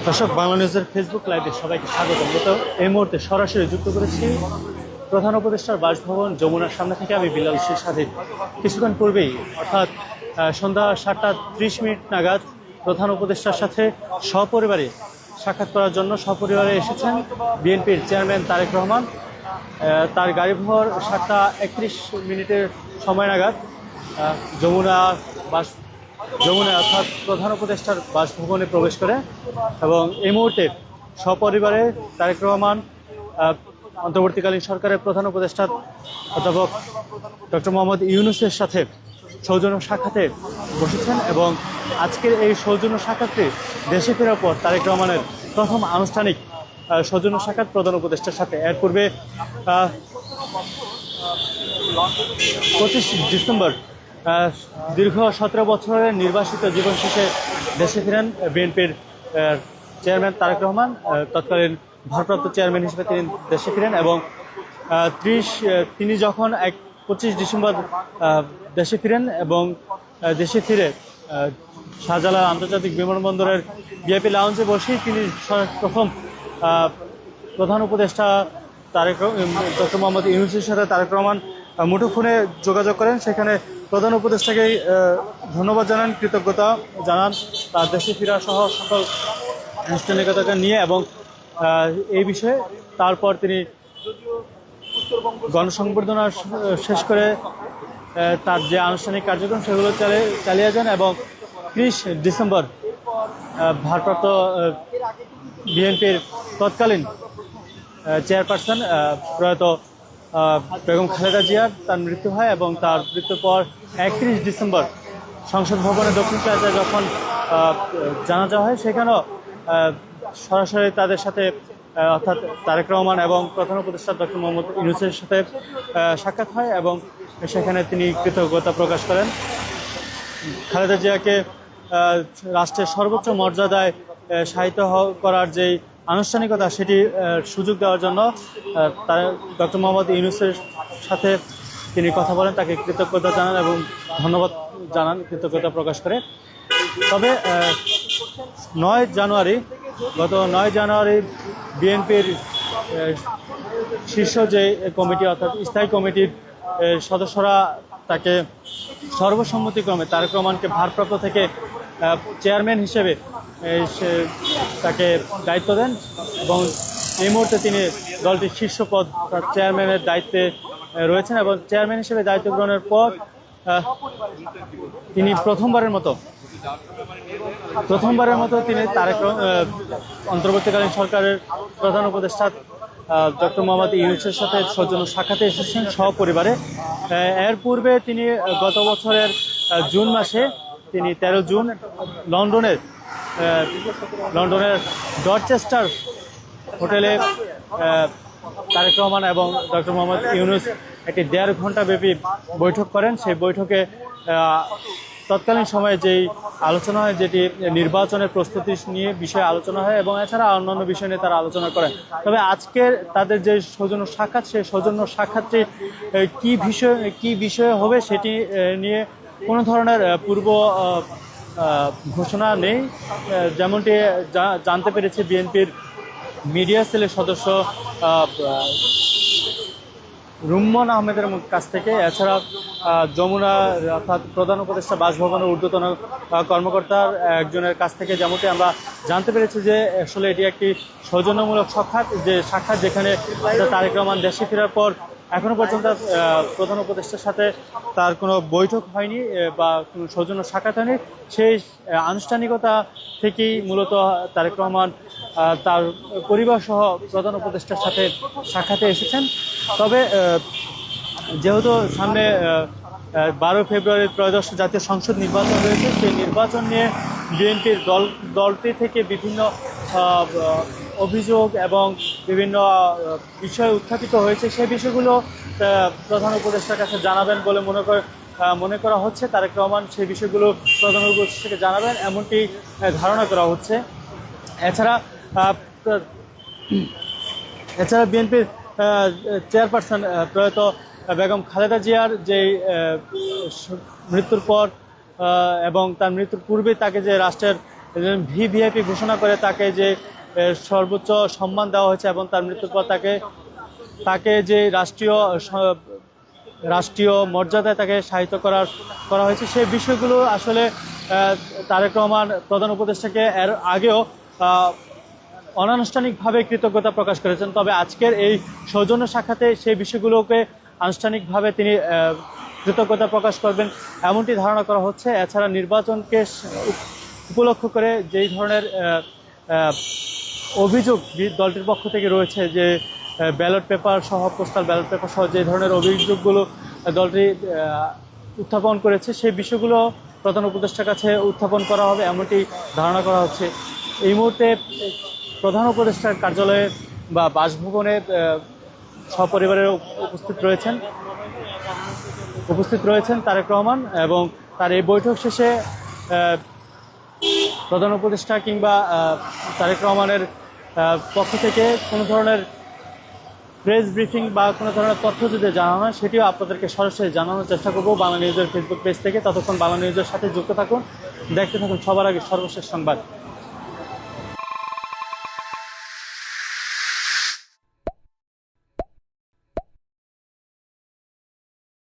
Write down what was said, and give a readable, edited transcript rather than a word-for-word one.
দর্শক, বাংলা নিউজের ফেসবুক লাইভে সবাইকে স্বাগত। এই মুহূর্তে সরাসরি যুক্ত করেছি প্রধান উপদেষ্টার বাসভবন যমুনার সামনে থেকে। আমি বিলাল শেখ সাদিক। কিছুক্ষণ পূর্বেই অর্থাৎ সন্ধ্যা 7:30 নাগাদ প্রধান উপদেষ্টার সাথে সপরিবারে সাক্ষাৎ করার জন্য সপরিবারে এসেছেন বিএনপির চেয়ারম্যান তারেক রহমান। তার গাড়িভর 7:31 সময় নাগাদ যমুনায় অর্থাৎ প্রধান উপদেষ্টার বাসভবনে প্রবেশ করে এবং এই মুহূর্তে সপরিবারে তারেক রহমান অন্তর্বর্তীকালীন সরকারের প্রধান উপদেষ্টা অধ্যাপক ডক্টর মোহাম্মদ ইউনূসের সাথে সৌজন্য সাক্ষাতে বসেছেন এবং আজকের এই সৌজন্য সাক্ষাৎটি দেশে ফেরার পর তারেক রহমানের প্রথম আনুষ্ঠানিক সৌজন্য সাক্ষাৎ প্রধান উপদেষ্টার সাথে। এর পূর্বে 25 ডিসেম্বর দীর্ঘ 17 বছরের নির্বাসিত জীবন শেষে দেশে ফিরেন বিএনপির চেয়ারম্যান তারেক রহমান। তৎকালীন ভারপ্রাপ্ত চেয়ারম্যান হিসেবে তিনি দেশে ফিরেন এবং তিনি যখন 25 ডিসেম্বর দেশে ফিরেন এবং দেশে ফিরে শাহজালাল আন্তর্জাতিক বিমানবন্দরের ভিআইপি লাউঞ্জে বসেই তিনি প্রথম প্রধান উপদেষ্টা ডক্টর মোহাম্মদ ইউনূসের সাথে তারেক রহমান মুঠোফোনে যোগাযোগ করেন। সেখানে প্রধান উপদেষ্টাকে ধন্যবাদ জানান, কৃতজ্ঞতা জানান তার দেশে ফেরা সহ সকল আনুষ্ঠানিকতাকে নিয়ে এবং এই বিষয়ে তারপর তিনি গণসংবর্ধনা শেষ করে তার যে আনুষ্ঠানিক কার্যক্রম সেগুলো চালিয়ে যান এবং 30 ডিসেম্বর ভারপ্রাপ্ত বিএনপির তৎকালীন চেয়ারপারসন প্রয়াত বেগম খালেদা জিয়ার তার মৃত্যু হয় এবং তার মৃত্যুর পর 31 ডিসেম্বর সংসদ ভবনে দক্ষিণ প্লাজায় যখন জানাজা হয় সেখানেও সরাসরি তাদের সাথে অর্থাৎ তারেক রহমান এবং প্রধান উপদেষ্টা ডক্টর মোহাম্মদ ইউনূসের সাথে সাক্ষাৎ হয় এবং সেখানে তিনি কৃতজ্ঞতা প্রকাশ করেন। খালেদা জিয়াকে রাষ্ট্রের সর্বোচ্চ মর্যাদায় শায়িত করার যেই আনুষ্ঠানিকতা সেটি সুযোগ দেওয়ার জন্য ডক্টর মোহাম্মদ ইউনূসের সাথে তিনি কথা বলেন, তাকে কৃতজ্ঞতা জানান এবং ধন্যবাদ জানান, কৃতজ্ঞতা প্রকাশ করে। তবে গত 9 জানুয়ারি বিএনপির শীর্ষ যে কমিটি অর্থাৎ স্থায়ী কমিটির সদস্যরা তাকে সর্বসম্মতিক্রমে তারেক রহমানকে ভারপ্রাপ্ত থেকে চেয়ারম্যান হিসেবে তাকে দায়িত্ব দেন এবং এই মুহূর্তে তিনি দলটির শীর্ষ পদ চেয়ারম্যানের দায়িত্বে রয়েছেন এবং চেয়ারম্যান হিসেবে দায়িত্ব গ্রহণের পর তিনি প্রথমবারের মতো তিনি অন্তর্বর্তীকালীন সরকারের প্রধান উপদেষ্টা ডক্টর মোহাম্মদ ইউনূসের সাথে সৌজন্য সাক্ষাতে এসেছেন সপরিবারে। এর পূর্বে তিনি গত বছরের জুন মাসে তিনি 13 জুন লন্ডনের ডরচেস্টার হোটেলে তারেক রহমান এবং ডক্টর মোহাম্মদ ইউনূস একটি 1.5 ঘন্টা ব্যাপী বৈঠক করেন। সেই বৈঠকে তৎকালীন সময়ে যেই আলোচনা হয়, যেটি নির্বাচনের প্রস্তুতি নিয়ে বিষয়ে আলোচনা হয় এবং এছাড়া অন্যান্য বিষয় নিয়ে তারা আলোচনা করেন। তবে আজকের তাদের যে সৌজন্য সাক্ষাৎ, সেই সৌজন্য সাক্ষাৎটি কি বিষয়ে হবে সেটি নিয়ে কোনো ধরনের পূর্ব ঘোষণা নেই। যেমনটি জানতে পেরেছি বিএনপির মিডিয়া সেলের সদস্য রুম্মন আহমেদের কাছ থেকে, এছাড়া যমুনা অর্থাৎ প্রধান উপদেষ্টা বাসভবনের ঊর্ধ্বতন কর্মকর্তার একজনের কাছ থেকে যেমনটি আমরা জানতে পেরেছি যে আসলে এটি একটি সৌজন্যমূলক সাক্ষাৎ যেখানে তারেক রহমান দেশে ফেরার পর এখনো পর্যন্ত প্রধান উপদেষ্টার সাথে তার কোনো বৈঠক হয়নি বা কোনো সৌজন্য সাক্ষাৎ হয়নি। সেই আনুষ্ঠানিকতা থেকেই মূলত তারেক রহমান তার পরিবার সহ প্রধান উপদেষ্টার সাথে সাক্ষাতে এসেছেন। তবে যেহেতু সামনে 12 ফেব্রুয়ারি ত্রয়োদশ জাতীয় সংসদ নির্বাচন রয়েছে, সেই নির্বাচন নিয়ে বিএনপির দলটি থেকে বিভিন্ন অভিযোগ এবং বিভিন্ন বিষয় উত্থাপিত হয়েছে। সেই বিষয়গুলো প্রধান উপদেষ্টার কাছে জানাবেন বলে মনে করা হচ্ছে। তারেক রহমান সেই বিষয়গুলো প্রধান উপদেষ্টাকে জানাবেন এমনটি ধারণা করা হচ্ছে। এছাড়া বিএনপির চেয়ারপারসন প্রয়াত বেগম খালেদা জিয়ার যেই মৃত্যুর পর এবং তার মৃত্যুর পূর্বে তাকে যে রাষ্ট্রের ভিভিআইপি ঘোষণা করে তাকে যে সর্বোচ্চ সম্মান দেওয়া হয়েছে এবং তার মৃত্যুর পর তাকে তাকে যে রাষ্ট্রীয় মর্যাদায় তাকে শায়িত করা হয়েছে, সেই বিষয়গুলো আসলে তারেক রহমান প্রধান উপদেষ্টাকে এর আগেও অনানুষ্ঠানিকভাবে কৃতজ্ঞতা প্রকাশ করেছেন। তবে আজকের এই সৌজন্য সাক্ষাতে সেই বিষয়গুলোকে আনুষ্ঠানিকভাবে তিনি কৃতজ্ঞতা প্রকাশ করবেন এমনটি ধারণা করা হচ্ছে। এছাড়া নির্বাচনকে উপলক্ষ করে যেই ধরনের অভিযোগ দলটির পক্ষ থেকে রয়েছে, যে ব্যালট পেপার সহ পোস্টাল ব্যালট পেপার সহ যে ধরনের অভিযোগগুলো দলটি উত্থাপন করেছে, সেই বিষয়গুলো প্রধান উপদেষ্টার কাছে উত্থাপন করা হবে এমনটি ধারণা করা হচ্ছে। এই মুহূর্তে প্রধান উপদেষ্টার কার্যালয়ে বা বাসভবনে সপরিবারে উপস্থিত রয়েছেন তারেক রহমান, এবং তার এই বৈঠক শেষে প্রধান উপদেষ্টা কিংবা তারেক রহমানের পক্ষ থেকে কোনো ধরনের প্রেস ব্রিফিং বা কোনো ধরনের তথ্য যদি জানানো হয়, সেটিও আপনাদেরকে সরাসরি জানানোর চেষ্টা করব বাংলা নিউজের ফেসবুক পেজ থেকে। ততক্ষণ বাংলা নিউজের সাথে যুক্ত থাকুন, দেখতে থাকুন সবার আগে সর্বশেষ সংবাদ।